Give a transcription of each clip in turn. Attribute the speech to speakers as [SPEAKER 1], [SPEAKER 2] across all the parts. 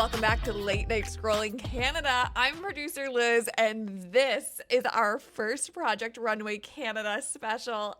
[SPEAKER 1] Welcome back to Late Night Scrolling Canada. I'm producer Liz, and this is our first Project Runway Canada special.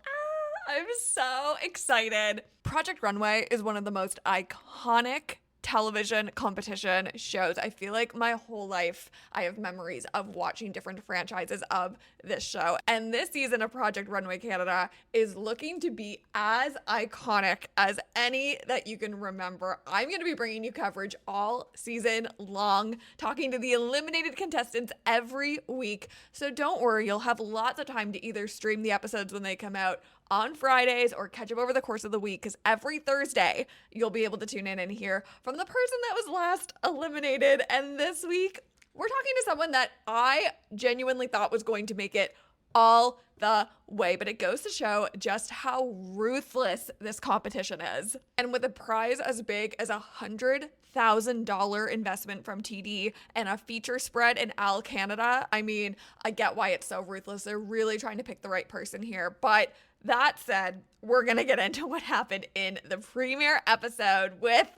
[SPEAKER 1] I'm so excited. Project Runway is one of the most iconic television competition shows. I feel like my whole life I have memories of watching different franchises of this show. And this season of Project Runway Canada is looking to be as iconic as any that you can remember. I'm going to be bringing you coverage all season long, talking to the eliminated contestants every week. So don't worry, you'll have lots of time to either stream the episodes when they come out on Fridays or catch up over the course of the week, because every Thursday you'll be able to tune in and hear from the person that was last eliminated. And this week we're talking to someone that I genuinely thought was going to make it all the way, but it goes to show just how ruthless this competition is. And with a prize as big as $100,000 investment from TD and a feature spread in ELLE Canada, I mean, I get why it's so ruthless. They're really trying to pick the right person here. But that said, we're going to get into what happened in the premiere episode with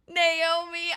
[SPEAKER 1] Naomi.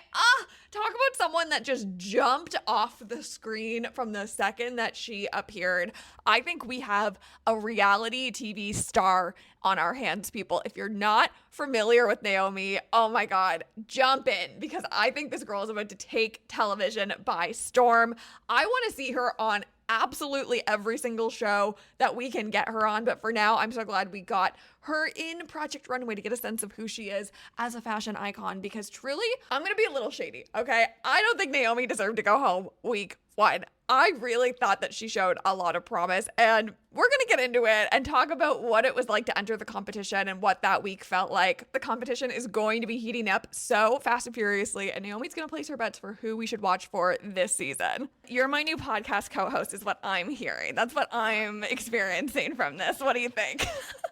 [SPEAKER 1] Talk about someone that just jumped off the screen from the second that she appeared. I think we have a reality TV star on our hands, people. If you're not familiar with Naomi, oh my God, jump in, because I think this girl is about to take television by storm. I want to see her on absolutely every single show that we can get her on. But for now, I'm so glad we got her in Project Runway to get a sense of who she is as a fashion icon, because truly, I'm going to be a little shady, okay? I don't think Naomi deserved to go home week one. I really thought that she showed a lot of promise, and we're going to get into it and talk about what it was like to enter the competition and what that week felt like. The competition is going to be heating up so fast and furiously, and Naomi's going to place her bets for who we should watch for this season. You're my new podcast co-host is what I'm hearing. That's what I'm experiencing from this. What do you think?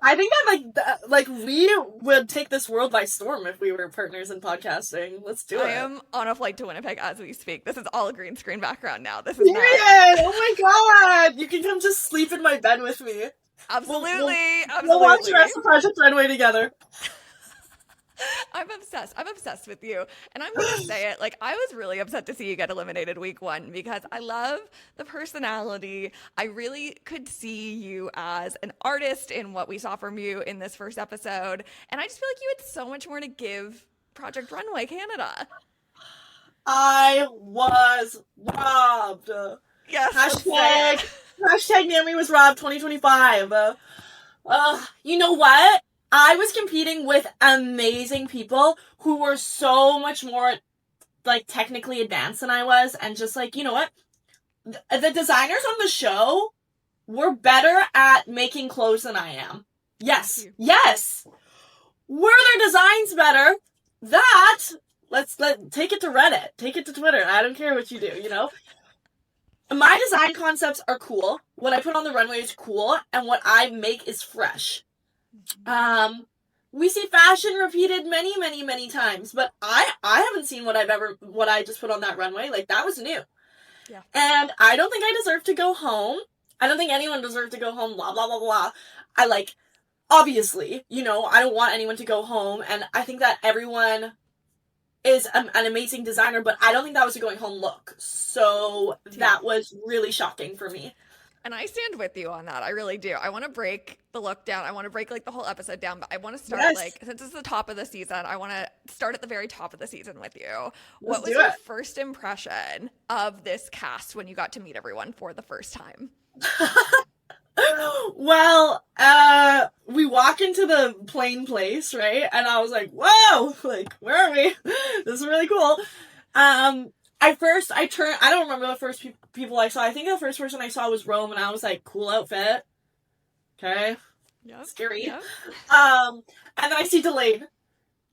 [SPEAKER 2] I think that like we would take this world by storm if we were partners in podcasting. Let's do it.
[SPEAKER 1] I am on a flight to Winnipeg as we speak. This is all a green screen background now. This is
[SPEAKER 2] Period! Oh my God! You can come just sleep in my bed with me.
[SPEAKER 1] Absolutely.
[SPEAKER 2] We'll watch the rest of Project Runway together.
[SPEAKER 1] I'm obsessed with you. And I'm going to say it, like, I was really upset to see you get eliminated week one, because I love the personality. I really could see you as an artist in what we saw from you in this first episode. And I just feel like you had so much more to give Project Runway Canada.
[SPEAKER 2] I was robbed.
[SPEAKER 1] Yes.
[SPEAKER 2] Hashtag Naomi was robbed 2025. You know what? I was competing with amazing people who were so much more, like, technically advanced than I was, and just, like, you know what? The designers on the show were better at making clothes than I am. Yes. Were their designs better? Let's take it to Reddit. Take it to Twitter. I don't care what you do, you know? My design concepts are cool. What I put on the runway is cool, and what I make is fresh. We see fashion repeated many, many, many times, but I haven't seen what I just put on that runway. Like, that was new.
[SPEAKER 1] Yeah.
[SPEAKER 2] And I don't think I deserve to go home. I don't think anyone deserved to go home, blah, blah, blah, blah. Obviously, you know, I don't want anyone to go home, and I think that everyone is an amazing designer, but I don't think that was a going home look. So that was really shocking for me.
[SPEAKER 1] And I stand with you on that. I really do. I want to break the look down. I want to break, like, the whole episode down, but I want to start, like, since it's the top of the season, I want to start at the very top of the season with you. What was your first impression of this cast when you got to meet everyone for the first time?
[SPEAKER 2] Well, we walk into the plane place, right? And I was like, whoa, like, where are we? This is really cool. I don't remember the first people I saw. I think the first person I saw was Rome, and I was like, cool outfit. Okay.
[SPEAKER 1] Yeah.
[SPEAKER 2] Scary.
[SPEAKER 1] Yep.
[SPEAKER 2] And then I see Delane.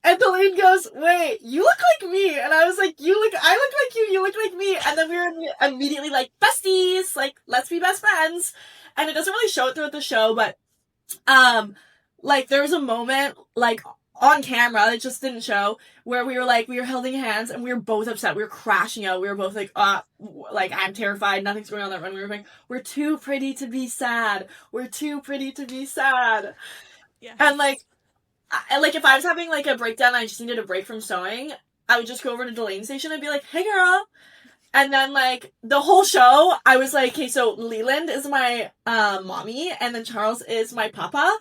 [SPEAKER 2] And Delane goes, wait, you look like me. And I was like, I look like you look like me. And then we were immediately like, besties, like, let's be best friends. And it doesn't really show it throughout the show, but, like, there was a moment, like, on camera, it just didn't show, where we were holding hands, and we were both upset. We were crashing out. We were both like, I'm terrified. Nothing's going on that run. We were like, we're too pretty to be sad. We're too pretty to be sad. Yeah. And, like, if I was having, like, a breakdown, I just needed a break from sewing, I would just go over to Delaney Station and be like, hey girl. And then, like, the whole show, I was like, okay, so Leland is my mommy, and then Charles is my papa.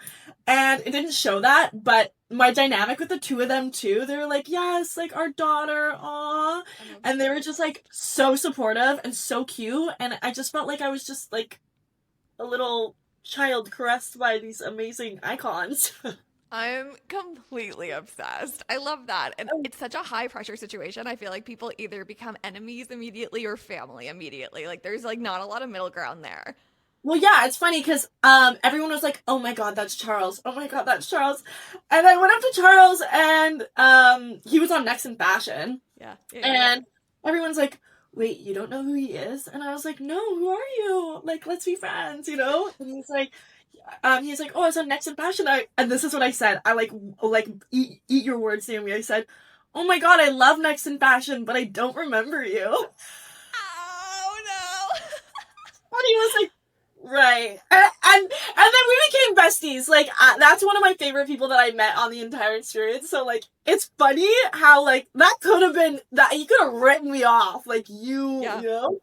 [SPEAKER 2] And it didn't show that, but my dynamic with the two of them, too, they were like, yes, like, our daughter, aw. And they were just, like, so supportive and so cute. And I just felt like I was just, like, a little child caressed by these amazing icons.
[SPEAKER 1] I'm completely obsessed. I love that. And it's such a high pressure situation. I feel like people either become enemies immediately or family immediately. Like there's like not a lot of middle ground there.
[SPEAKER 2] Well, yeah, it's funny because everyone was like, oh my god, that's Charles. Oh my god, that's Charles. And I went up to Charles and he was on Next in Fashion.
[SPEAKER 1] Yeah.
[SPEAKER 2] And everyone's like, wait, you don't know who he is? And I was like, no, who are you? Like, let's be friends, you know? And he's like, oh, I was on Next in Fashion. And this is what I said. I like eat your words, Naomi. I said, oh my god, I love Next in Fashion, but I don't remember you.
[SPEAKER 1] Oh no.
[SPEAKER 2] And he was like, right. And then we became besties. Like, that's one of my favorite people that I met on the entire experience. So, like, it's funny how, like, that could have been, that he could have written me off. Like, you know?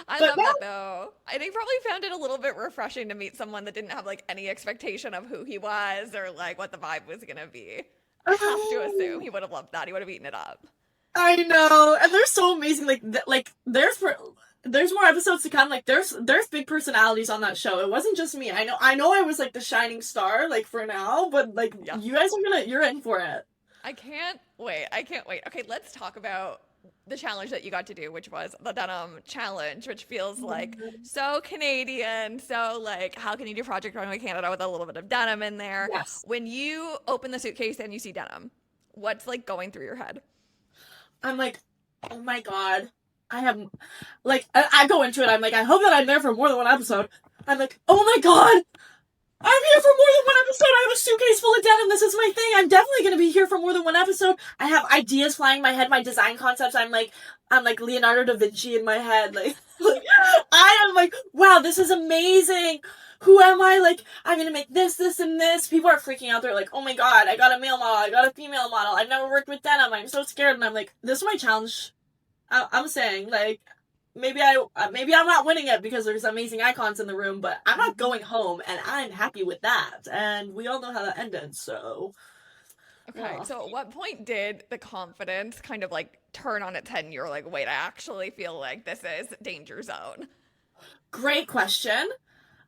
[SPEAKER 1] I love that though. I think probably found it a little bit refreshing to meet someone that didn't have like any expectation of who he was or like what the vibe was gonna be. I have to assume he would have loved that. He would have eaten it up.
[SPEAKER 2] I know, and they're so amazing. Like there's more episodes to come. Like there's big personalities on that show. It wasn't just me. I know I was like the shining star like for now, but like you guys you're in for it.
[SPEAKER 1] I can't wait. Okay, let's talk about the challenge that you got to do, which was the denim challenge, which feels like so Canadian. So like, how can you do Project Runway Canada with a little bit of denim in there?
[SPEAKER 2] Yes.
[SPEAKER 1] When you open the suitcase and you see denim, what's like going through your head?
[SPEAKER 2] I'm like, oh my god. I have, like, I go into it, I'm like, I hope that I'm there for more than one episode. I'm like, oh my god! I'm here for more than one episode! I have a suitcase full of denim, this is my thing! I'm definitely gonna be here for more than one episode! I have ideas flying in my head, my design concepts, I'm like Leonardo da Vinci in my head, like I am like, wow, this is amazing! Who am I? Like, I'm gonna make this, and this. People are freaking out. They're like, oh my god, I got a male model, I got a female model, I've never worked with denim, I'm so scared. And I'm like, this is my challenge. I'm saying, like, maybe I'm not winning it because there's amazing icons in the room, but I'm not going home, and I'm happy with that. And we all know how that ended, so.
[SPEAKER 1] Okay, so at what point did the confidence kind of, like, turn on its head and you're like, wait, I actually feel like this is danger zone?
[SPEAKER 2] Great question.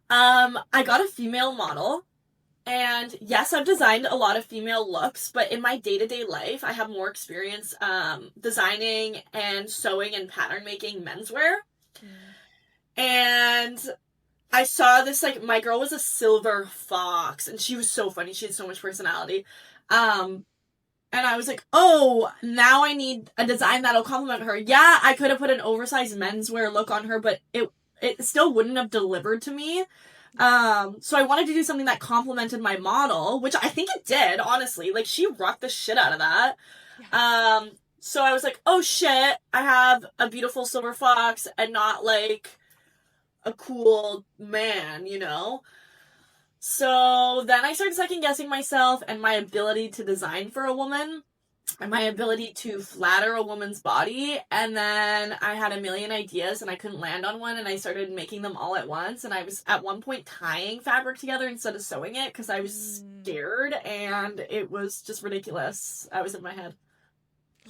[SPEAKER 2] I got a female model. And yes, I've designed a lot of female looks, but in my day-to-day life, I have more experience designing and sewing and pattern making menswear. And I saw this, like, my girl was a silver fox, and she was so funny. She had so much personality. And I was like, oh, now I need a design that'll complement her. Yeah, I could have put an oversized menswear look on her, but it still wouldn't have delivered to me. So I wanted to do something that complemented my model, which I think it did, honestly. Like, she rocked the shit out of that. Yeah. So I was like, oh shit, I have a beautiful silver fox and not, like, a cool man, you know? So then I started second guessing myself and my ability to design for a woman and my ability to flatter a woman's body. And then I had a million ideas and I couldn't land on one, and I started making them all at once. And I was at one point tying fabric together instead of sewing it because I was scared, and it was just ridiculous. I was in my head.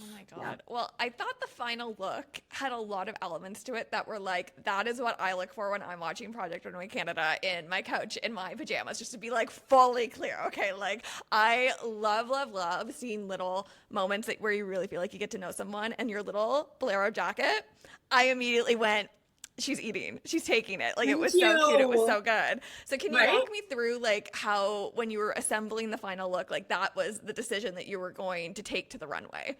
[SPEAKER 1] Oh my god. Yeah. Well, I thought the final look had a lot of elements to it that were like, that is what I look for when I'm watching Project Runway Canada in my couch in my pajamas, just to be like fully clear. Okay, like I love seeing little moments where you really feel like you get to know someone. And your little bolero jacket, I immediately went, she's eating, she's taking it. Like, it was so cute, it was so good. So can you walk me through like how, when you were assembling the final look, like that was the decision that you were going to take to the runway?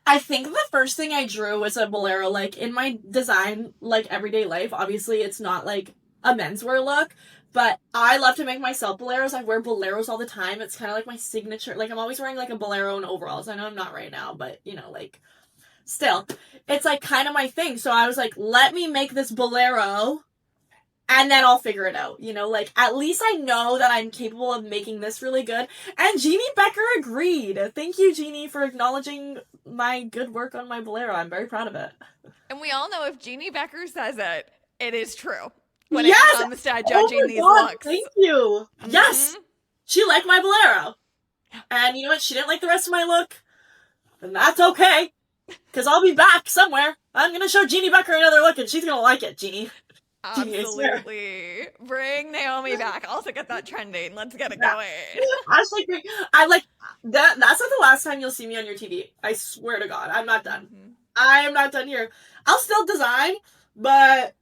[SPEAKER 2] I think the first thing I drew was a bolero. Like, in my design, like, everyday life, obviously it's not like a menswear look, but I love to make myself boleros. I wear boleros all the time. It's kind of like my signature. Like, I'm always wearing like a bolero and overalls. I know I'm not right now, but you know, like, still, it's like kind of my thing. So I was like, let me make this bolero and then I'll figure it out, you know, like, at least I know that I'm capable of making this really good. And Jeannie Becker agreed. Thank you, Jeannie, for acknowledging my good work on my bolero. I'm very proud of it.
[SPEAKER 1] And we all know if Jeannie Becker says it, it is true when
[SPEAKER 2] Yes!
[SPEAKER 1] it comes to judging these looks.
[SPEAKER 2] Thank you.
[SPEAKER 1] Mm-hmm.
[SPEAKER 2] Yes! She liked my bolero. And you know what? She didn't like the rest of my look. And that's okay. Because I'll be back somewhere. I'm going to show Jeannie Becker another look, and she's going to like it, Jeannie.
[SPEAKER 1] Absolutely. Bring Naomi back. Also get that trending. Let's get it going.
[SPEAKER 2] I like that. That's not the last time you'll see me on your TV. I swear to God. I'm not done. Mm-hmm. I am not done here. I'll still design, but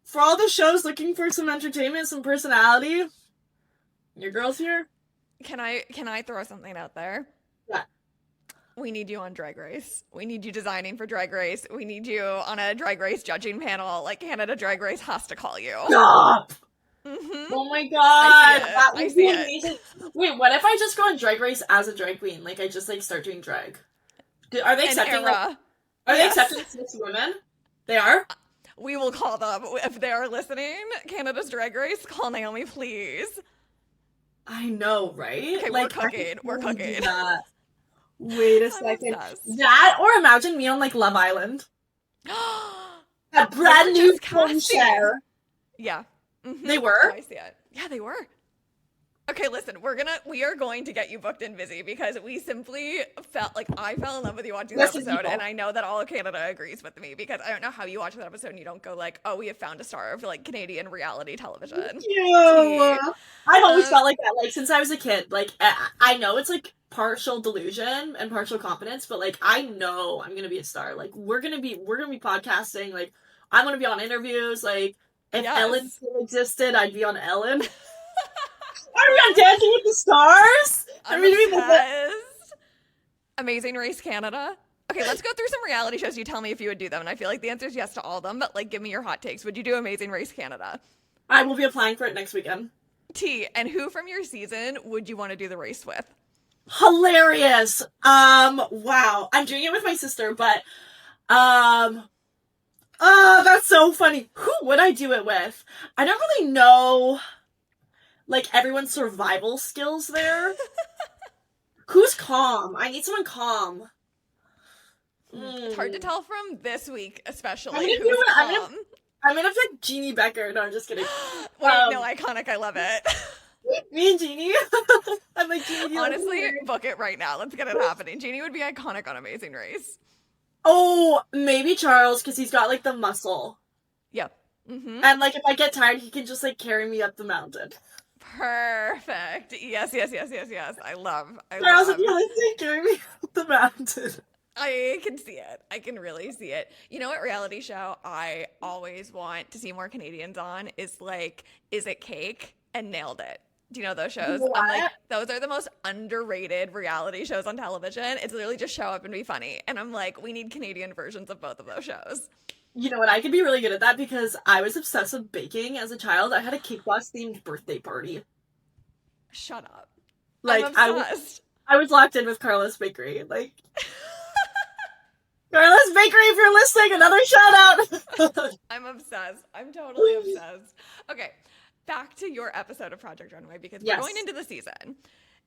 [SPEAKER 2] for all the shows looking for some entertainment, some personality, your girl's here.
[SPEAKER 1] Can I throw something out there?
[SPEAKER 2] Yeah.
[SPEAKER 1] We need you on Drag Race. We need you designing for Drag Race. We need you on a Drag Race judging panel. Like, Canada Drag Race has to call you.
[SPEAKER 2] Stop!
[SPEAKER 1] Mm-hmm.
[SPEAKER 2] Oh my God! That would be
[SPEAKER 1] amazing.
[SPEAKER 2] Wait, what if I just go on Drag Race as a drag queen? Like, I just, like, start doing drag. Are they accepting that? Are they accepting 6 women? They are?
[SPEAKER 1] We will call them. If they are listening, Canada's Drag Race, call Naomi, please.
[SPEAKER 2] I know, right?
[SPEAKER 1] Okay,
[SPEAKER 2] like,
[SPEAKER 1] we're cooking.
[SPEAKER 2] Wait a second. That, or imagine me on, like, Love Island. A brand new share.
[SPEAKER 1] Yeah. Mm-hmm.
[SPEAKER 2] They were?
[SPEAKER 1] Oh, I see it. Yeah, they were. Okay, listen, we are going to get you booked and busy because we simply felt like I fell in love with you watching that episode, and I know that all of Canada agrees with me because I don't know how you watch that episode and you don't go like, oh, we have found a star of like Canadian reality television.
[SPEAKER 2] Thank you. I've always felt like that, like since I was a kid. Like I know it's like partial delusion and partial confidence, but like I know I'm gonna be a star. Like we're gonna be podcasting. Like I'm gonna be on interviews. Like if Ellen still existed, I'd be on Ellen. Are we on Dancing with the Stars?
[SPEAKER 1] I'm obsessed. Amazing Race Canada. Okay, let's go through some reality shows. You tell me if you would do them. And I feel like the answer is yes to all of them, but like give me your hot takes. Would you do Amazing Race Canada?
[SPEAKER 2] I will be applying for it next weekend.
[SPEAKER 1] T, and who from your season would you want to do the race with?
[SPEAKER 2] Hilarious. Wow. I'm doing it with my sister, but oh, that's so funny. Who would I do it with? I don't really know like everyone's survival skills there. Who's calm? I need someone calm.
[SPEAKER 1] It's hard to tell from this week, especially.
[SPEAKER 2] I'm gonna pick Jeannie Becker. No, I'm just kidding.
[SPEAKER 1] Wait, no, iconic. I love it.
[SPEAKER 2] Me and Jeannie. I'm like, Jeannie.
[SPEAKER 1] Honestly, book it right now. Let's get it happening. Jeannie would be iconic on Amazing Race.
[SPEAKER 2] Oh, maybe Charles, because he's got like the muscle.
[SPEAKER 1] Yep. Mm-hmm.
[SPEAKER 2] And like if I get tired, he can just like carry me up the mountain.
[SPEAKER 1] Perfect. Yes. I love
[SPEAKER 2] Charles, if you're listening, carry me up the mountain.
[SPEAKER 1] I can see it. I can really see it. You know what reality show I always want to see more Canadians on is like, Is It Cake and Nailed It. Do you know those shows?
[SPEAKER 2] What?
[SPEAKER 1] I'm like, those are the most underrated reality shows on television. It's literally just show up and be funny. And I'm like, we need Canadian versions of both of those shows.
[SPEAKER 2] You know what? I could be really good at that because I was obsessed with baking as a child. I had a Cake Boss themed birthday party.
[SPEAKER 1] Shut up.
[SPEAKER 2] Like
[SPEAKER 1] I'm obsessed.
[SPEAKER 2] I was locked in with Carla's Bakery. Like Carla's Bakery, if you're listening, another shout out.
[SPEAKER 1] I'm obsessed. I'm totally obsessed. Okay, back to your episode of Project Runway because we're going into the season.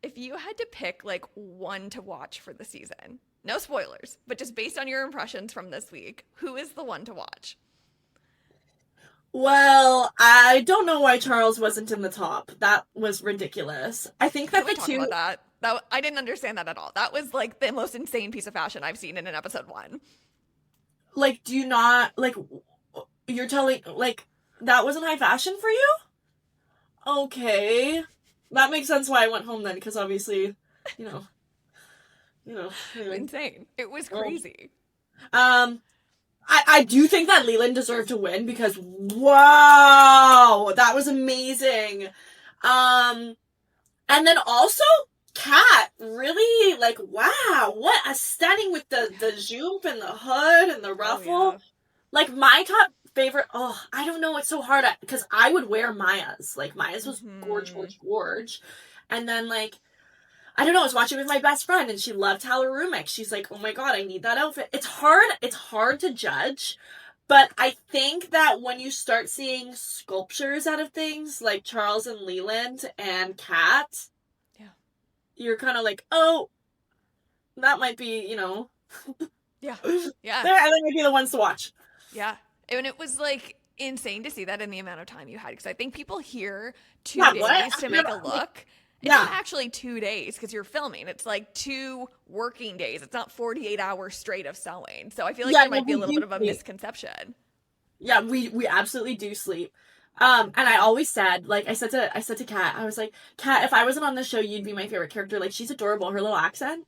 [SPEAKER 1] If you had to pick like one to watch for the season, no spoilers, but just based on your impressions from this week, who is the one to watch?
[SPEAKER 2] Well, I don't know why Charles wasn't in the top. That was ridiculous. I think that the two...
[SPEAKER 1] About that I didn't understand that at all. That was like the most insane piece of fashion I've seen in an episode 1.
[SPEAKER 2] Like, do you not, like, you're telling, like, that wasn't high fashion for you? Okay. That makes sense why I went home then, because obviously, you know. Anyway.
[SPEAKER 1] Insane. It was crazy.
[SPEAKER 2] I do think that Leland deserved to win because, wow, that was amazing. And then also, Kat, really, like, wow, what a stunning with the jupe and the hood and the ruffle. Oh, yeah. Like, my top favorite, I don't know, it's so hard, because I would wear Maya's. Like, Maya's was gorge. And then, like, I don't know, I was watching with my best friend, and she loved Tyler Rumix. She's like, oh my god, I need that outfit. It's hard to judge, But I think that when you start seeing sculptures out of things like Charles and Leland and Kat,
[SPEAKER 1] Yeah.
[SPEAKER 2] you're kind of like, oh, that might be,
[SPEAKER 1] Yeah. Yeah.
[SPEAKER 2] they might be the ones to watch.
[SPEAKER 1] Yeah. And it was like insane to see that in the amount of time you had. Because I think people hear two
[SPEAKER 2] Yeah,
[SPEAKER 1] days
[SPEAKER 2] what?
[SPEAKER 1] to make a look. It's
[SPEAKER 2] Yeah.
[SPEAKER 1] not actually 2 days because you're filming. It's like 2 working days. It's not 48 hours straight of sewing. So I feel like there might be a little bit of a misconception.
[SPEAKER 2] Yeah, we absolutely do sleep. And I always said, like, I said to Kat, I was like, Kat, if I wasn't on the show, you'd be my favorite character. Like, she's adorable. Her little accent.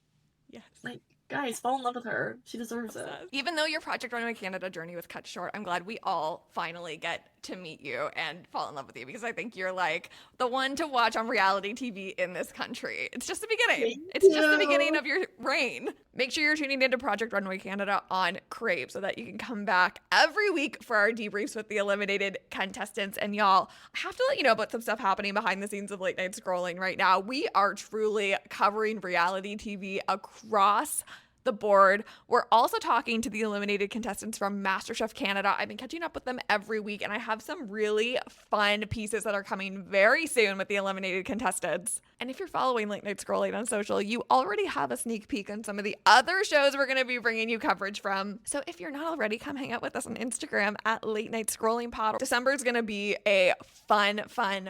[SPEAKER 1] Yes.
[SPEAKER 2] Like, guys, fall in love with her. She deserves it.
[SPEAKER 1] Even though your Project Runway Canada journey was cut short, I'm glad we all finally get to meet you and fall in love with you because I think you're like the one to watch on reality TV in this country. It's just the beginning. It's just the beginning of your reign. Make sure you're tuning into Project Runway Canada on Crave so that you can come back every week for our debriefs with the eliminated contestants. And y'all, I have to let you know about some stuff happening behind the scenes of late night scrolling right now. We are truly covering reality TV across the board. We're also talking to the eliminated contestants from MasterChef Canada. I've been catching up with them every week, and I have some really fun pieces that are coming very soon with the eliminated contestants. And if you're following Late Night Scrolling on social, you already have a sneak peek on some of the other shows we're going to be bringing you coverage from. So if you're not already, come hang out with us on Instagram at Late Night Scrolling Pod. December is going to be a fun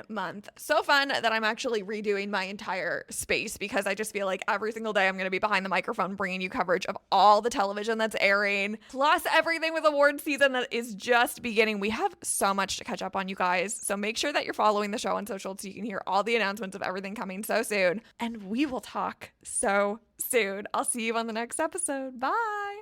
[SPEAKER 1] month. So fun that I'm actually redoing my entire space because I just feel like every single day I'm going to be behind the microphone bringing you coverage of all the television that's airing, plus everything with award season that is just beginning. We have so much to catch up on, you guys. So make sure that you're following the show on social so you can hear all the announcements of everything coming so soon. And we will talk so soon. I'll see you on the next episode. Bye.